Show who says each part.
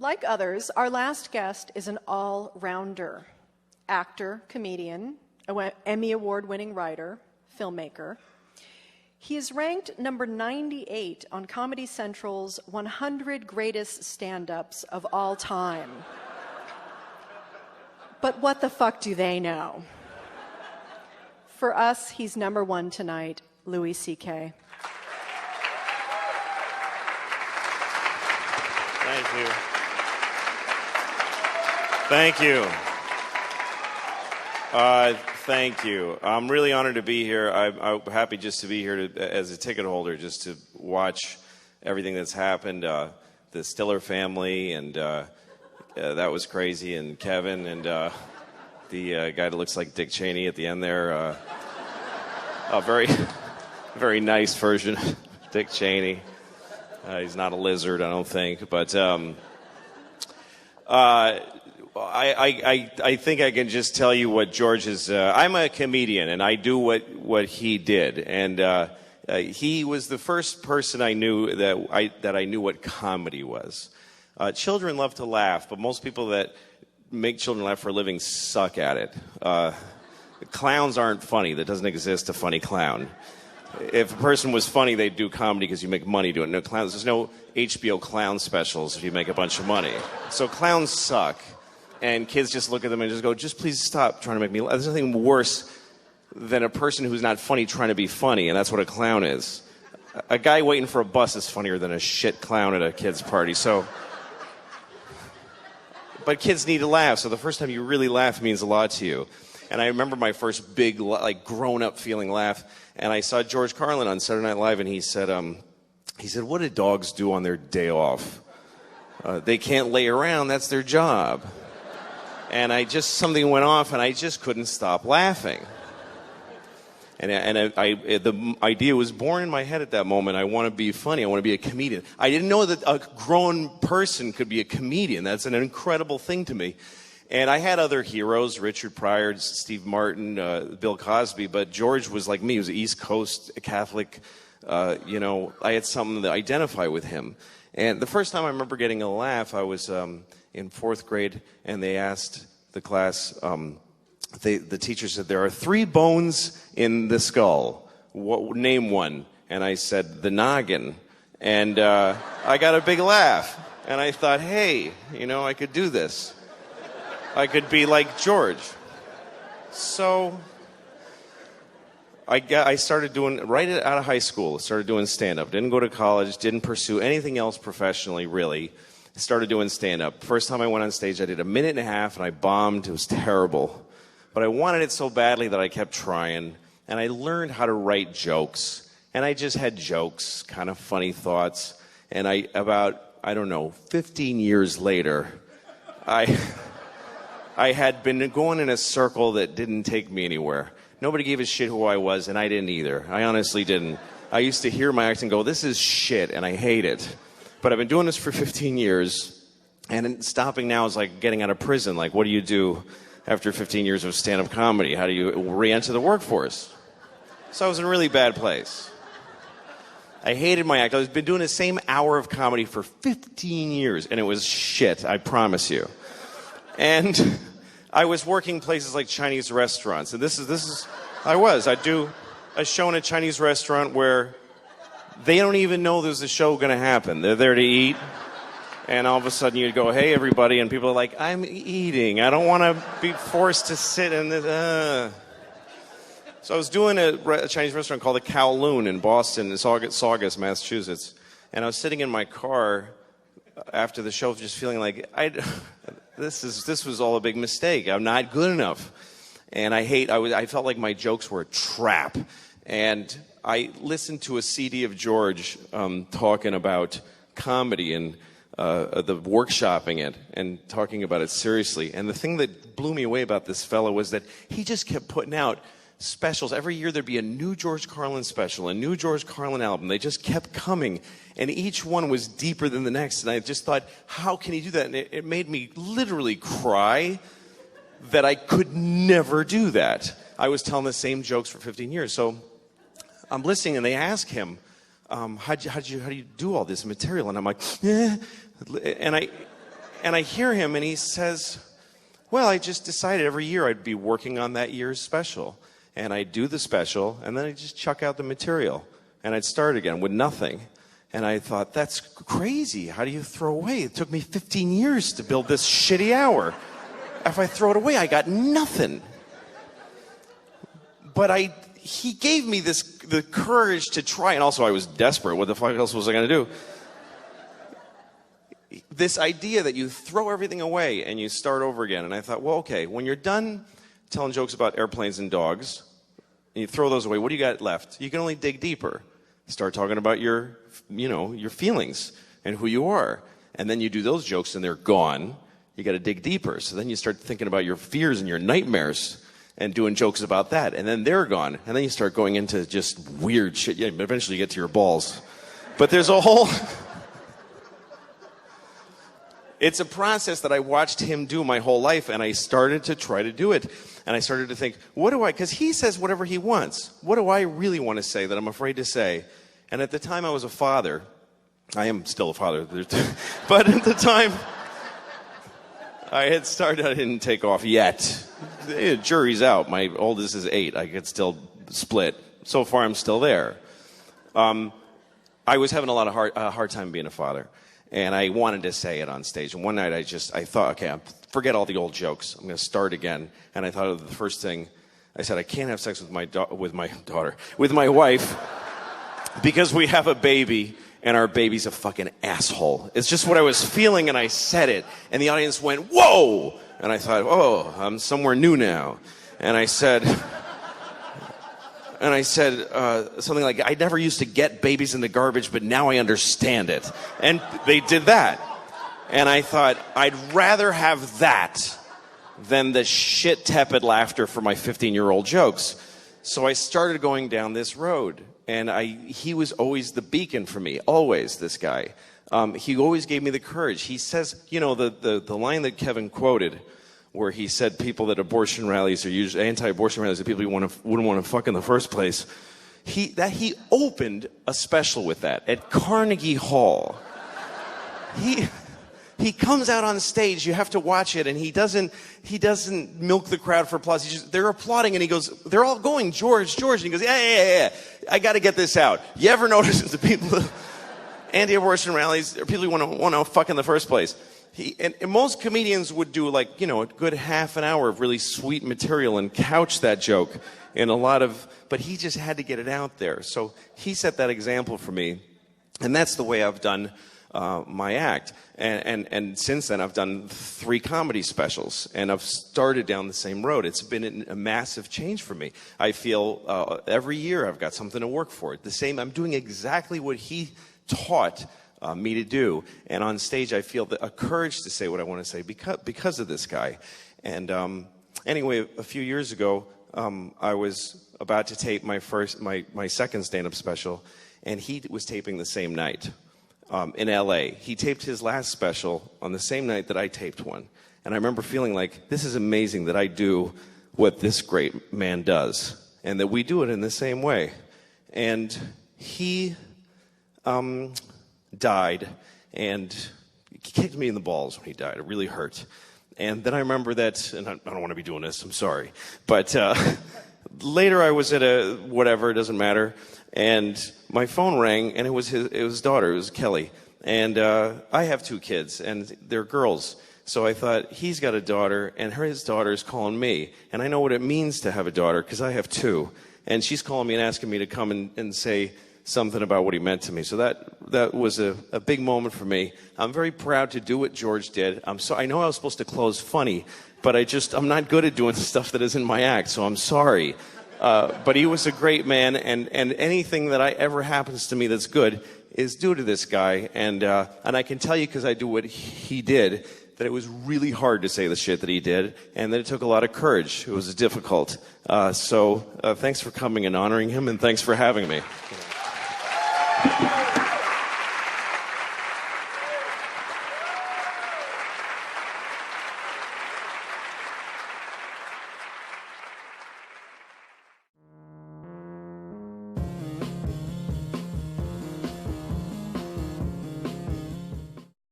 Speaker 1: Like others, our last guest is an all-rounder. Actor, comedian, Emmy Award-winning writer, filmmaker. He is ranked number 98 on Comedy Central's 100 Greatest Stand-Ups of All Time. But what the fuck do they know? For us, he's number one tonight, Louis C.K.
Speaker 2: Thank you. Thank you. Thank you. I'm really honored to be here. I'm happy just to be here as a ticket holder, just to watch everything that's happened. The Stiller family, and that was crazy, and Kevin, and the guy that looks like Dick Cheney at the end there. A very, very nice version of Dick Cheney. He's not a lizard, I don't think, but I think I can just tell you what George is. I'm a comedian, and I do what he did, and he was the first person I knew that I knew what comedy was. Children love to laugh, but most people that make children laugh for a living suck at it. Clowns aren't funny. There doesn't exist a funny clown. If a person was funny, they'd do comedy because you make money doing it. No clowns. There's no HBO clown specials if you make a bunch of money. So clowns suck. And kids just look at them and just go, just please stop trying to make me laugh. There's nothing worse than a person who's not funny trying to be funny, and that's what a clown is. A guy waiting for a bus is funnier than a shit clown at a kid's party. But kids need to laugh, so the first time you really laugh means a lot to you. And I remember my first big, like, grown-up feeling laugh, and I saw George Carlin on Saturday Night Live, and he said, what do dogs do on their day off? They can't lay around, that's their job. And something went off, and I just couldn't stop laughing. And the idea was born in my head at that moment. I want to be funny. I want to be a comedian. I didn't know that a grown person could be a comedian. That's an incredible thing to me. And I had other heroes, Richard Pryor, Steve Martin, Bill Cosby, but George was like me. He was East Coast Catholic. I had something to identify with him. And the first time I remember getting a laugh, I was in fourth grade, and they asked the class, the teacher said, there are 3 bones in the skull. Name one. And I said, the noggin. And I got a big laugh. And I thought, hey, I could do this. I could be like George. So I started doing, right out of high school, started doing stand-up. Didn't go to college, didn't pursue anything else professionally, really. Started doing stand-up. First time I went on stage, I did a minute and a half, and I bombed. It was terrible. But I wanted it so badly that I kept trying, and I learned how to write jokes. And I just had jokes, kind of funny thoughts. And about 15 years later, I had been going in a circle that didn't take me anywhere. Nobody gave a shit who I was, and I didn't either. I honestly didn't. I used to hear my act and go, this is shit, and I hate it. But I've been doing this for 15 years, and stopping now is like getting out of prison. Like, what do you do after 15 years of stand-up comedy? How do you re-enter the workforce? So I was in a really bad place. I hated my act. I've been doing the same hour of comedy for 15 years, and it was shit, I promise you. And I was working places like Chinese restaurants, and I'd do a show in a Chinese restaurant where they don't even know there's a show going to happen. They're there to eat, and all of a sudden you'd go, hey, everybody, and people are like, I'm eating. I don't want to be forced to sit in this. So I was doing a Chinese restaurant called the Kowloon in Boston, in Saugus, Massachusetts, and I was sitting in my car after the show just feeling like, this was all a big mistake. I'm not good enough. And I felt like my jokes were a trap. And I listened to a CD of George talking about comedy and the workshopping it and talking about it seriously. And the thing that blew me away about this fellow was that he just kept putting out specials. Every year there'd be a new George Carlin special, a new George Carlin album. They just kept coming, and each one was deeper than the next. And I just thought, how can he do that? And it made me literally cry that I could never do that. I was telling the same jokes for 15 years. So I'm listening, and they ask him, how do you do all this material? And I'm like, eh. And And I hear him, and he says, well, I just decided every year I'd be working on that year's special. And I'd do the special, and then I'd just chuck out the material. And I'd start again with nothing. And I thought, that's crazy. How do you throw away? It took me 15 years to build this shitty hour. If I throw it away, I got nothing. But he gave me the courage to try, and also I was desperate. What the fuck else was I going to do? This idea that you throw everything away and you start over again. And I thought, well, okay, when you're done telling jokes about airplanes and dogs, and you throw those away, what do you got left? You can only dig deeper. Start talking about your feelings and who you are. And then you do those jokes and they're gone. You got to dig deeper. So then you start thinking about your fears and your nightmares and doing jokes about that. And then they're gone. And then you start going into just weird shit. Yeah, eventually you get to your balls. But there's a whole... It's a process that I watched him do my whole life, and I started to try to do it. And I started to think, because he says whatever he wants. What do I really want to say that I'm afraid to say? And at the time I was a father. I am still a father. But at the time I had started, I didn't take off yet. The jury's out. My oldest is 8. I could still split. So far I'm still there. I was having a lot of hard time being a father. And I wanted to say it on stage. And one night I thought, okay, forget all the old jokes. I'm going to start again. And I thought of the first thing. I said, I can't have sex with my wife, because we have a baby, and our baby's a fucking asshole. It's just what I was feeling, and I said it. And the audience went, whoa! And I thought, oh, I'm somewhere new now. And I said... something like, I never used to get babies in the garbage, but now I understand it. And they did that. And I thought, I'd rather have that than the shit tepid laughter for my 15-year-old jokes. So I started going down this road. And he was always the beacon for me. Always, this guy. He always gave me the courage. He says, the line that Kevin quoted, where he said people at abortion rallies are usually anti-abortion rallies are people you wouldn't want to fuck in the first place. He opened a special with that at Carnegie Hall. He comes out on stage. You have to watch it, and he doesn't milk the crowd for applause. They're applauding, and he goes, they're all going, George, and he goes, yeah. I got to get this out. You ever notice the people anti-abortion rallies are people you want to fuck in the first place? And most comedians would do a good half an hour of really sweet material and couch that joke in but he just had to get it out there. So he set that example for me, and that's the way I've done my act. And since then I've done 3 comedy specials, and I've started down the same road. It's been a massive change for me. I feel every year I've got something to work for. I'm doing exactly what he taught me to do, and on stage I feel a courage to say what I want to say because of this guy. And anyway, a few years ago, I was about to tape my second stand-up special, and he was taping the same night in L.A. He taped his last special on the same night that I taped one, and I remember feeling like, this is amazing that I do what this great man does, and that we do it in the same way. And he died, and he kicked me in the balls when he died. It really hurt. And then I remember that, and I don't want to be doing this, I'm sorry, but later I was at it doesn't matter, and my phone rang, and it was his daughter, it was Kelly, and I have 2 kids, and they're girls, so I thought, he's got a daughter, and his daughter's calling me, and I know what it means to have a daughter, because I have 2, and she's calling me and asking me to come and say something about what he meant to me. So that was a big moment for me. I'm very proud to do what George did. I know I was supposed to close funny, but I'm not good at doing stuff that isn't my act, so I'm sorry. But he was a great man, and anything that ever happens to me that's good is due to this guy. And I can tell you, because I do what he did, that it was really hard to say the shit that he did, and that it took a lot of courage. It was difficult. So thanks for coming and honoring him, and thanks for having me.